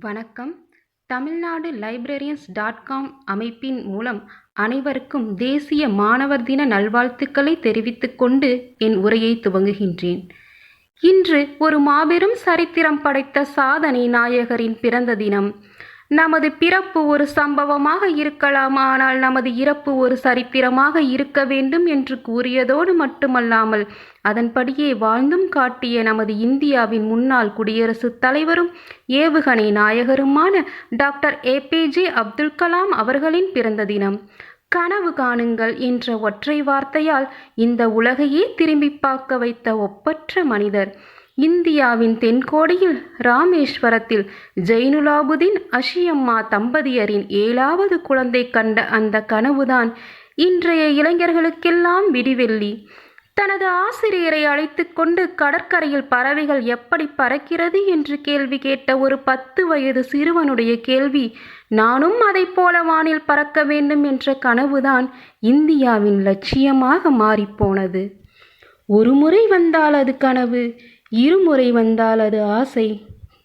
வணக்கம். தமிழ்நாடு லைப்ரரியன்ஸ் அமைப்பின் மூலம் அனைவருக்கும் தேசிய மாணவர் தின நல்வாழ்த்துக்களை தெரிவித்துக் கொண்டு என் உரையை துவங்குகின்றேன். இன்று ஒரு மாபெரும் சரித்திரம் படைத்த சாதனை நாயகரின் பிறந்த தினம். நமது பிறப்பு ஒரு சம்பவமாக இருக்கலாம், ஆனால் நமது இறப்பு ஒரு சரித்திரமாக இருக்க வேண்டும் என்று கூறியதோடு மட்டுமல்லாமல் அதன்படியே வாழ்ந்தும் காட்டிய நமது இந்தியாவின் முன்னாள் குடியரசுத் தலைவரும் ஏவுகணை நாயகருமான டாக்டர் ஏ.பி.ஜே. அப்துல் கலாம் அவர்களின் பிறந்த தினம். கனவு காணுங்கள் என்ற ஒற்றை வார்த்தையால் இந்த உலகையே திரும்பி பார்க்க வைத்த ஒப்பற்ற மனிதர். இந்தியாவின் தென்கோடியில் ராமேஸ்வரத்தில் ஜைனுலாபுதீன் அஷியம்மா தம்பதியரின் 7வது குழந்தை கண்ட அந்த கனவுதான் இன்றைய இளைஞர்களுக்கெல்லாம் விடிவெள்ளி. தனது ஆசிரியரை அழைத்து கொண்டு கடற்கரையில் பறவைகள் எப்படி பறக்கிறது என்று கேள்வி கேட்ட ஒரு 10 வயது சிறுவனுடைய கேள்வி, நானும் அதை போல வானில் பறக்க வேண்டும் என்ற கனவுதான் இந்தியாவின் லட்சியமாக மாறிப்போனது. ஒரு முறை வந்தால் அது கனவு, இருமுறை வந்தால் அது ஆசை,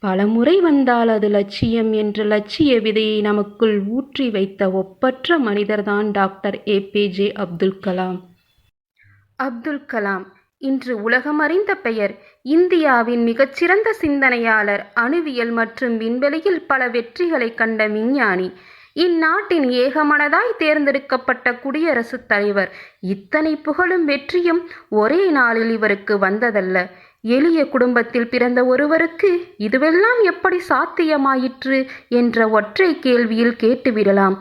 பலமுறை வந்தால் அது லட்சியம் என்ற லட்சிய விதையை நமக்குள் ஊற்றி வைத்த ஒப்பற்ற மனிதர்தான் டாக்டர் ஏ.பி.ஜே. அப்துல் கலாம். அப்துல் கலாம் இன்று உலகமறிந்த பெயர். இந்தியாவின் மிகச்சிறந்த சிந்தனையாளர், அணுவியல் மற்றும் விண்வெளியில் பல வெற்றிகளை கண்ட விஞ்ஞானி, இந்நாட்டின் ஏகமனதாய் தேர்ந்தெடுக்கப்பட்ட குடியரசுத் தலைவர். இத்தனை புகழும் வெற்றியும் ஒரே நாளில் இவருக்கு வந்ததல்ல. எளிய குடும்பத்தில் பிறந்த ஒருவருக்கு இதுவெல்லாம் எப்படி சாத்தியமாயிற்று என்ற ஒற்றை கேள்வியில் கேட்டுவிடலாம்.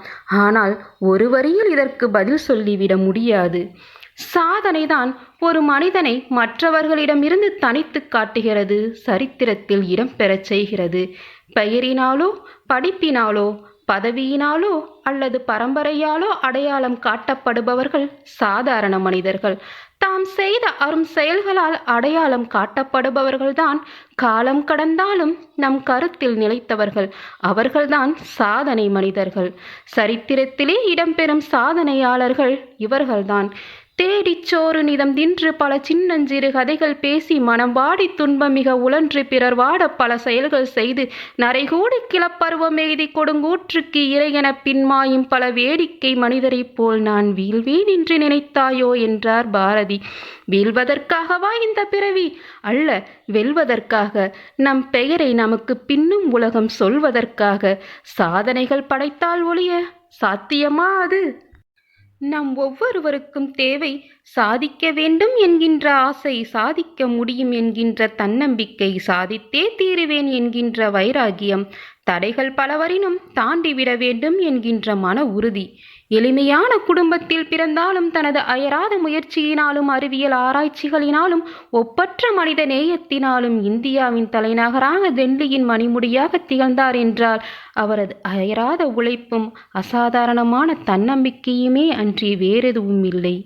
ஆனால் ஒரு வரியில் இதற்கு பதில் சொல்லிவிட முடியாது. சாதனைதான் ஒரு மனிதனை மற்றவர்களிடமிருந்து தனித்து காட்டுகிறது, சரித்திரத்தில் இடம்பெறச் செய்கிறது. பெயரினாலோ, படிப்பினாலோ, பதவியினாலோ அல்லது பரம்பரையாலோ அடையாளம் காட்டப்படுபவர்கள் சாதாரண மனிதர்கள். தாம் செய்த அரும் செயல்களால் அடையாளம் காட்டப்படுபவர்கள்தான் காலம் கடந்தாலும் நம் கருத்தில் நிலைத்தவர்கள். அவர்கள்தான் சாதனை மனிதர்கள். சரித்திரத்திலே இடம்பெறும் சாதனையாளர்கள் இவர்கள்தான். தேடிச்சோறு நிதம் தின்று பல சின்னஞ்சிறு கதைகள் பேசி மனம் வாடி துன்பம் மிக உழன்று பிறர் வாட பல செயல்கள் செய்து நரைகூடு கிளப்பருவம் எய்தி கொடுங்கூற்றுக்கு இறையென பின்மாயும் பல வேடிக்கை மனிதரைப் போல் நான் வீழ்வேன் என்று நினைத்தாயோ என்றார் பாரதி. வீழ்வதற்காகவா இந்த பிறவி? அல்ல, வெல்வதற்காக. நம் பெயரை நமக்கு பின்னும் உலகம் சொல்வதற்காக. சாதனைகள் படைத்தால் ஒழிய சாத்தியமா அது? நம் ஒவ்வொருவருக்கும் தேவை சாதிக்க வேண்டும் என்கின்ற ஆசை, சாதிக்க முடியும் என்கின்ற தன்னம்பிக்கை, சாதித்தே தீருவேன் என்கின்ற வைராகியம், தடைகள் பலவரினும் தாண்டிவிட வேண்டும் என்கின்ற மன உறுதி. எளிமையான குடும்பத்தில் பிறந்தாலும் தனது அயராத முயற்சியினாலும் அறிவியல் ஆராய்ச்சிகளினாலும் ஒப்பற்ற மனித நேயத்தினாலும் இந்தியாவின் தலைநகராக டெல்லியின் மணிமுடியாக திகழ்ந்தார் என்றால் அவரது அயராத உழைப்பும் அசாதாரணமான தன்னம்பிக்கையுமே அன்றி வேறெதுவும் இல்லை.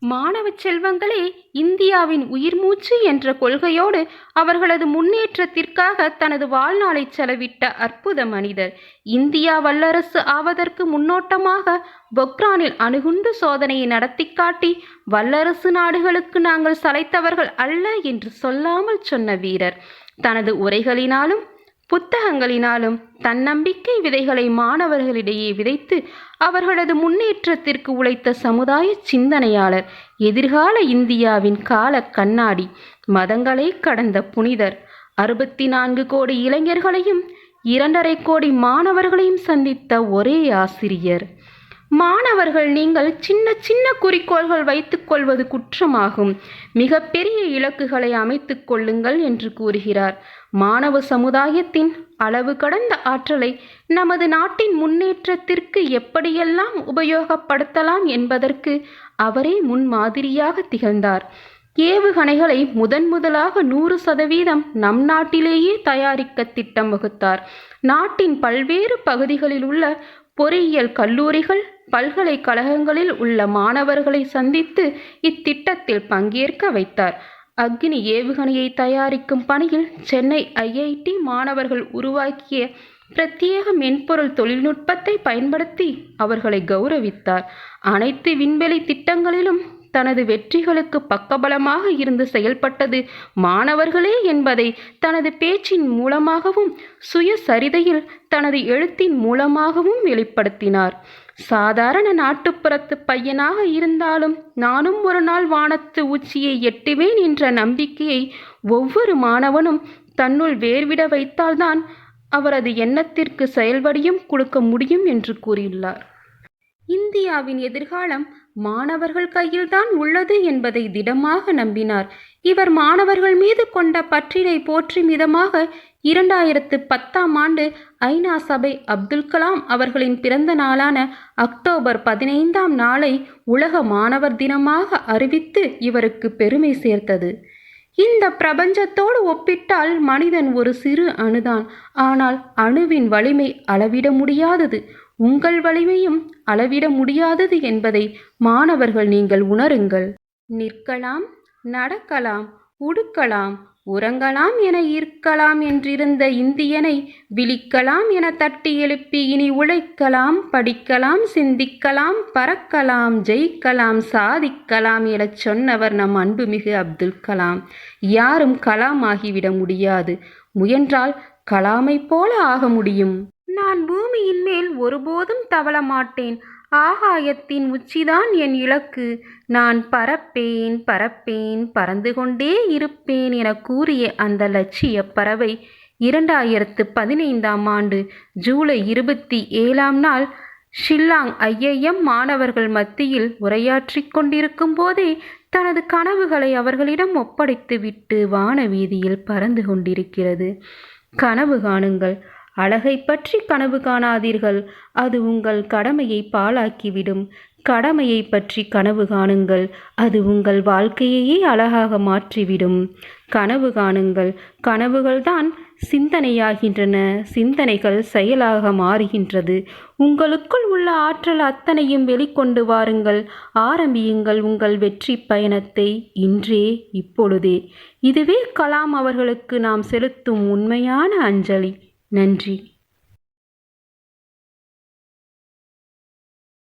மாணவ செல்வங்களே இந்தியாவின் உயிர் மூச்சு என்ற கொள்கையோடு அவர்களது முன்னேற்றத்திற்காக தனது வாழ்நாளை செலவிட்ட அற்புத மனிதர். இந்தியா வல்லரசு ஆவதற்கு முன்னோட்டமாக பொக்ரானில் அணுகுண்டு சோதனையை நடத்தி காட்டி வல்லரசு நாடுகளுக்கு நாங்கள் சளைத்தவர்கள் அல்ல என்று சொல்லாமல் சொன்ன வீரர். தனது உரைகளினாலும் புத்தகங்களினாலும் தன்னம்பிக்கை விதைகளை மாணவர்களிடையே விதைத்து அவர்களது முன்னேற்றத்திற்கு உழைத்த சமுதாய சிந்தனையாளர், எதிர்கால இந்தியாவின் கால கண்ணாடி, மதங்களை கடந்த புனிதர், 64 கோடி இளைஞர்களையும் 2.5 கோடி மாணவர்களையும் சந்தித்த ஒரே ஆசிரியர். மாணவர்கள், நீங்கள் சின்ன சின்ன குறிக்கோள்கள் வைத்துக் கொள்வது குற்றமாகும், மிகப்பெரிய இலக்குகளை அமைத்துக் கொள்ளுங்கள் என்று கூறுகிறார். மாணவ சமுதாயத்தின் அளவு கடந்த ஆற்றலை நமது நாட்டின் முன்னேற்றத்திற்கு எப்படியெல்லாம் உபயோகப்படுத்தலாம் என்பதற்கு அவரே முன்மாதிரியாக திகழ்ந்தார். ஏவுகணைகளை முதலாக 100% நம் நாட்டிலேயே தயாரிக்க திட்டம் வகுத்தார். நாட்டின் பல்வேறு பகுதிகளில் உள்ள பொறியியல் கல்லூரிகள், பல்கலைக்கழகங்களில் உள்ள மாணவர்களை சந்தித்து இத்திட்டத்தில் பங்கேற்க வைத்தார். அக்னி ஏவுகணையை தயாரிக்கும் பணியில் சென்னை ஐஐடி மாணவர்கள் உருவாக்கிய பிரத்யேக மென்பொருள் தொழில்நுட்பத்தை பயன்படுத்தி அவர்களை கௌரவித்தார். அனைத்து விண்வெளி திட்டங்களிலும் தனது வெற்றிகளுக்கு பக்கபலமாக இருந்து செயல்பட்டது மாணவர்களே என்பதை தனது பேச்சின் மூலமாகவும் சுயசரிதையில் தனது எழுத்தின் மூலமாகவும் வெளிப்படுத்தினார். சாதாரண நாட்டுப்புறத்து பையனாக இருந்தாலும் நானும் ஒரு நாள் வானத்து உச்சியை எட்டுவேன் என்ற நம்பிக்கையை ஒவ்வொரு மாணவனும் தன்னுள் வேர்விட வைத்தால்தான் அவரது எண்ணத்திற்கு செயல்வடியும் கொடுக்க முடியும் என்று கூறியுள்ளார். இந்தியாவின் எதிர்காலம் மாணவர்கள் கையில்தான் உள்ளது என்பதை திடமாக நம்பினார். இவர் மாணவர்கள் மீது கொண்ட பற்றினை போற்றும் விதமாக 2010 ஐநா சபை அப்துல் கலாம் அவர்களின் பிறந்த நாளான அக்டோபர் 15 உலக மாணவர் தினமாக அறிவித்து இவருக்கு பெருமை சேர்த்தது. இந்த பிரபஞ்சத்தோடு ஒப்பிட்டால் மனிதன் ஒரு சிறு அணுதான். ஆனால் அணுவின் வலிமை அளவிட முடியாதது. உங்கள் வலிமையும் அளவிட முடியாதது என்பதை மாணவர்கள் நீங்கள் உணருங்கள். நிற்கலாம், நடக்கலாம், உடுக்கலாம், உறங்கலாம் என இருக்கலாம் என்றிருந்த இந்தியனை விழிக்கலாம் என தட்டி எழுப்பி இனி உழைக்கலாம், படிக்கலாம், சிந்திக்கலாம், பறக்கலாம், ஜெயிக்கலாம், சாதிக்கலாம் எனச் சொன்னவர் நம் அன்புமிகு அப்துல் கலாம். யாரும் கலாம் ஆகிவிட முடியாது. முயன்றால் கலாமை போல ஆக முடியும். நான் பூமியின் மேல் ஒருபோதும் தவள மாட்டேன். ஆகாயத்தின் உச்சிதான் என் இலக்கு. நான் பறப்பேன், பறப்பேன், பறந்து கொண்டே இருப்பேன் என கூறிய அந்த லட்சிய பறவை 2015 ஜூலை 27 ஷில்லாங் IIM மாணவர்கள் மத்தியில் உரையாற்றிக் கொண்டிருக்கும் போதே தனது கனவுகளை அவர்களிடம் ஒப்படைத்துவிட்டு வானவீதியில் பறந்து கொண்டிருக்கிறது. கனவு காணுங்கள். அழகை பற்றி கனவு காணாதீர்கள். அது உங்கள் கடமையை பாழாக்கிவிடும். கடமையை பற்றி கனவு காணுங்கள். அது உங்கள் வாழ்க்கையையே அழகாக மாற்றிவிடும். கனவு காணுங்கள். கனவுகள்தான் சிந்தனையாகின்றன. சிந்தனைகள் செயலாக மாறுகின்றது. உங்களுக்குள் உள்ள ஆற்றல் அத்தனையும் வெளிக்கொண்டு வாருங்கள். ஆரம்பியுங்கள் உங்கள் வெற்றி பயணத்தை இன்றே, இப்பொழுதே. இதுவே கலாம் அவர்களுக்கு நாம் செலுத்தும் உண்மையான அஞ்சலி. நன்றி.